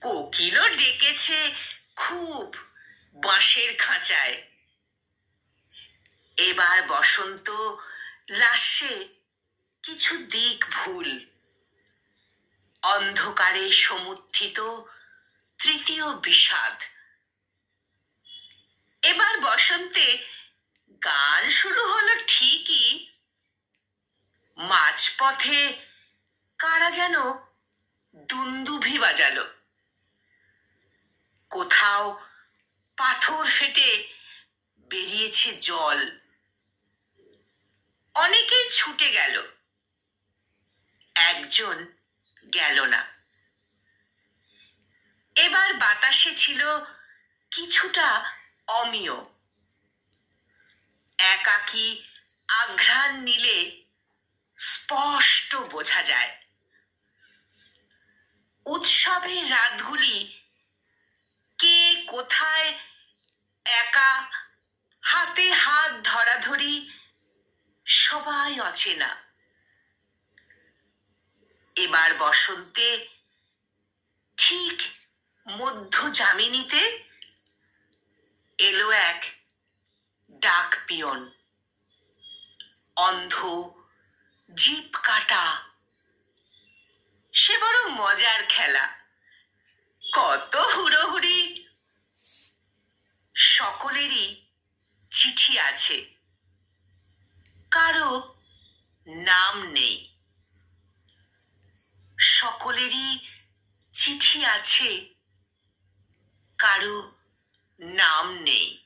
কোকিলও ডেকেছে খুব বাঁশের খাঁচায়। এবার বসন্ত লাস্যে কিছু দিক ভুল, অন্ধকারে সমুত্থিত তৃতীয় বিষাদ। এবার বসন্তে গান শুরু হলো ঠিকই, মাঝপথে কারা যেন দুন্দুভি বাজালো। কোথাও পাথর ফেটে বেরিয়েছে জল। অনেকেই ছুটে গেল, একজন গেল না। এবার বাতাসে ছিল কিছুটা অমিয়। একাকী আঘ্রাণ নিলে স্পষ্ট বোঝা যায়। উৎসবের রাতগুলি কে কোথায় একা হাতে হাত ধরাধরি সবাই অচেনা। এবার বসন্তে ঠিক মধ্য যামিনীতে এলো এক ডাক পিয়ন। অন্ধ জিপ কাটা, সে বড় মজার খেলা। কত হুড়োহুড়ি, সকলেরই চিঠি আছে, কারো নাম নেই। সকলেরই চিঠি আছে, কারো নাম নেই।